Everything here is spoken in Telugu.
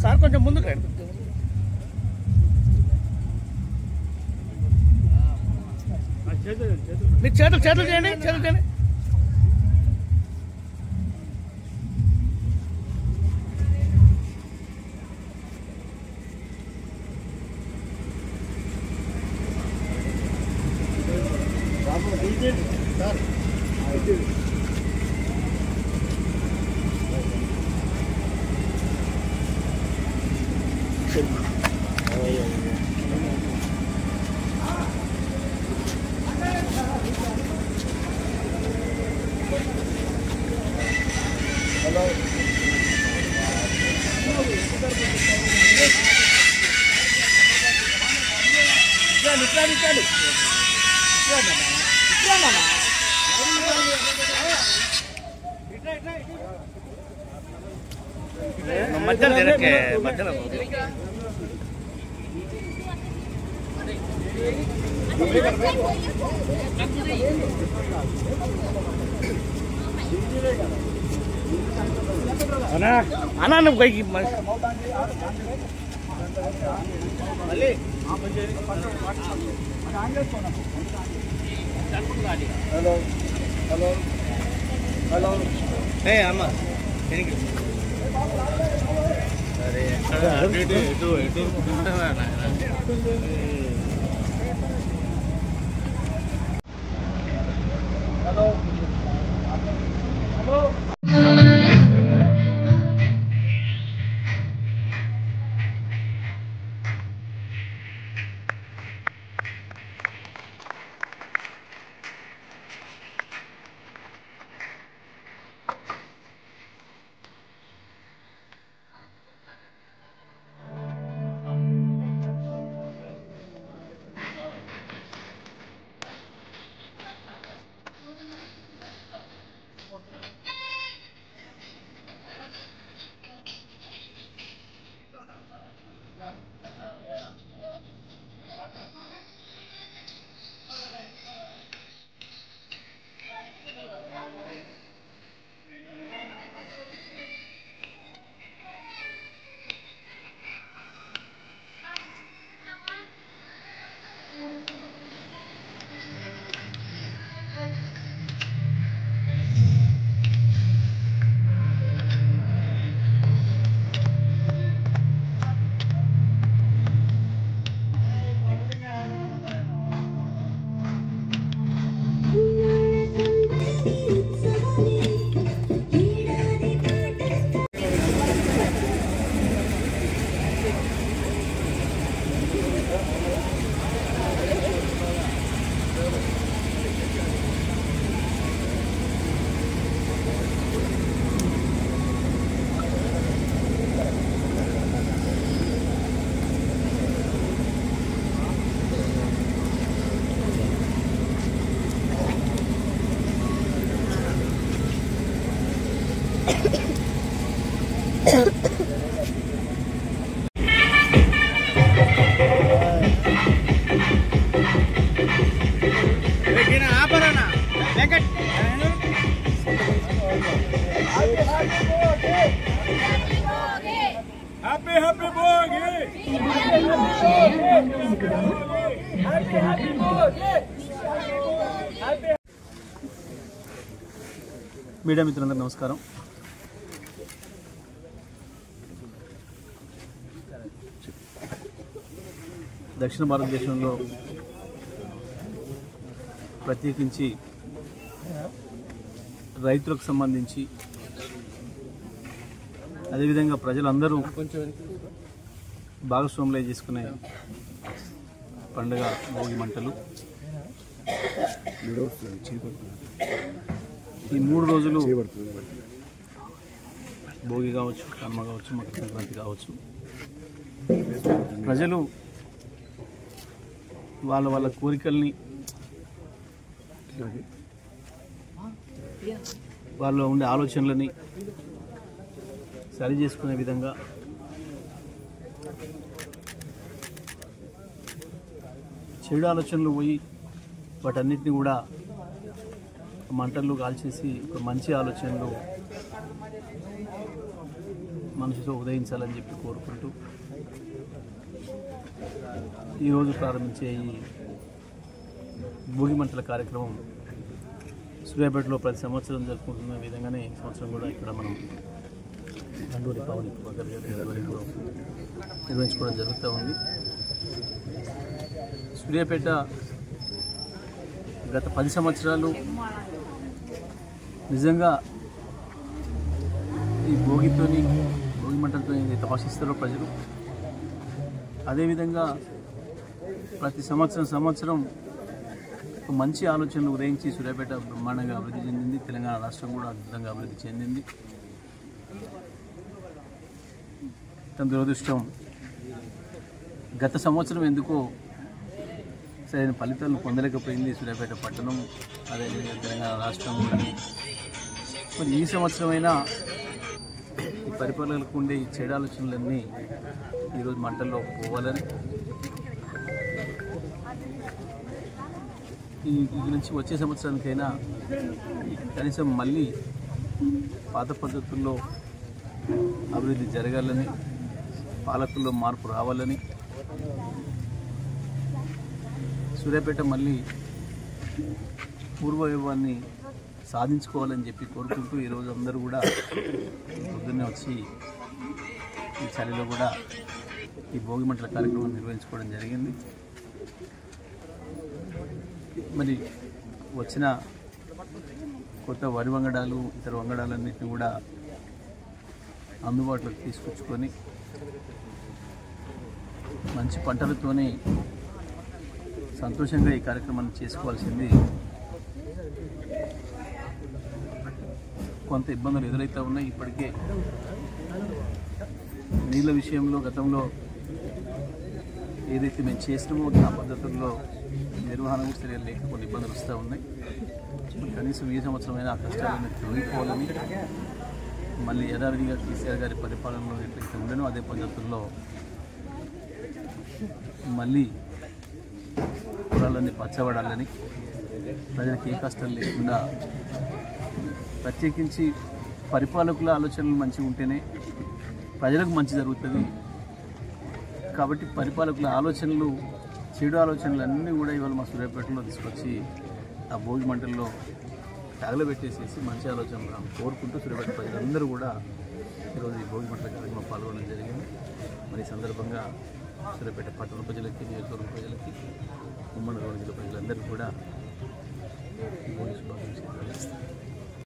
సార్ కొంచెం ముందుకు రండి. మీరు చేతులు చేయండి, చేతులు చేయండి. మధ్యలో మధ్యలో అన్నా నువ్వు పైకి మళ్ళీ హలో హలో హలో ఏ అమ్మ సరే ఎటు hello hello happy happy Bhogi happy Bhogi. Media మిత్రులందరూ నమస్కారం. దక్షిణ భారతదేశంలో ప్రత్యేకించి రైతులకు సంబంధించి అదేవిధంగా ప్రజలందరూ భాగస్వాములై చేసుకునే పండుగ భోగి మంటలు. ఈ 3 రోజులు భోగి కావచ్చు, కనుమ కావచ్చు, మకర సంక్రాంతి కావచ్చు, ప్రజలు వాళ్ళ కోరికల్ని వాళ్ళలో ఉండే ఆలోచనలని సరి చేసుకునే విధంగా చెడు ఆలోచనలు పోయి వాటన్నిటిని కూడా మంటల్లో కాల్చేసి ఒక మంచి ఆలోచనలు మనసుతో ఉదయించాలని చెప్పి కోరుకుంటూ ఈరోజు ప్రారంభించే ఈ భోగి మంటల కార్యక్రమం సూర్యాపేటలో ప్రతి సంవత్సరం జరుపుకుంటున్న విధంగానే ఈ సంవత్సరం కూడా ఇక్కడ మనం దండూరి పవన్ ఆధ్వర్యంలో నిర్వహించుకోవడం జరుగుతూ ఉంది. సూర్యాపేట గత 10 సంవత్సరాలు నిజంగా ఈ భోగి మంటలతో ఏదైతే ఆశిస్తారో ప్రజలు, అదేవిధంగా ప్రతి సంవత్సరం ఒక మంచి ఆలోచనలు ఉదయించి సూర్యాపేట బ్రహ్మాండంగా అభివృద్ధి చెందింది. తెలంగాణ రాష్ట్రం కూడా అద్భుతంగా అభివృద్ధి చెందింది. తన దురదృష్టం గత సంవత్సరం ఎందుకో సరైన ఫలితాలను పొందలేకపోయింది సూర్యాపేట పట్టణం, అదేవిధంగా తెలంగాణ రాష్ట్రం కూడా. మరి ఈ సంవత్సరమైనా ఈ పరిపాలనలకు ఉండే ఈ చెడు ఆలోచనలన్నీ ఈరోజు మంటల్లో పోవాలని, ఇది నుంచి వచ్చే సంవత్సరానికైనా కనీసం మళ్ళీ పాత పద్ధతుల్లో అభివృద్ధి జరగాలని, పాలకుల్లో మార్పు రావాలని, సూర్యాపేట మళ్ళీ పూర్వవైభవాన్ని సాధించుకోవాలని చెప్పి కోరుకుంటూ ఈరోజు అందరూ కూడా పొద్దున్నే వచ్చి ఈ చలిలో కూడా ఈ భోగి మంటల కార్యక్రమం నిర్వహించుకోవడం జరిగింది. మరి వచ్చిన కొత్త వరి వంగడాలు, ఇతర వంగడాలన్నింటినీ కూడా అందుబాటులోకి తీసుకొచ్చుకొని మంచి పంటలతోనే సంతోషంగా ఈ కార్యక్రమాన్ని చేసుకోవాల్సింది. కొంత ఇబ్బందులు ఎదురవుతూ ఉన్నాయి. ఇప్పటికే నీళ్ళ విషయంలో గతంలో ఏదైతే మేము చేసినామో ఆ పద్ధతుల్లో నిర్వహణ చర్యలు లేక కొన్ని ఇబ్బందులు వస్తూ ఉన్నాయి. కనీసం ఈ సంవత్సరమైనా ఆ కష్టాలను తొలగిపోవాలని, మళ్ళీ యథావిధిగా కేసీఆర్ గారి పరిపాలనలో ఎట్లయితే ఉండనో అదే పద్ధతుల్లో మళ్ళీ పొలాలన్నీ పచ్చబడాలని, ప్రజలకు ఏ కష్టాలు లేకుండా, ప్రత్యేకించి పరిపాలకుల ఆలోచనలు మంచిగా ఉంటేనే ప్రజలకు మంచి జరుగుతుంది. కాబట్టి పరిపాలకుల ఆలోచనలు, చెడు ఆలోచనలు అన్నీ కూడా ఇవాళ మా సూర్యాపేటలో తీసుకొచ్చి ఆ భోగి మంటల్లో తగలబెట్టేసేసి మంచి ఆలోచనలు కోరుకుంటూ సూర్యాపేట ప్రజలందరూ కూడా ఈరోజు ఈ భోగి మంటల కార్యక్రమం పాల్గొనడం జరిగింది. మరి ఈ సందర్భంగా సూర్యాపేట పట్టణ ప్రజలకి, నియోజకవర్గ ప్రజలకి, ఉమ్మడి జిల్లా ప్రజలందరికీ కూడా ఈ భోగి శుభాకాంక్షలు తెలియజేస్తాను.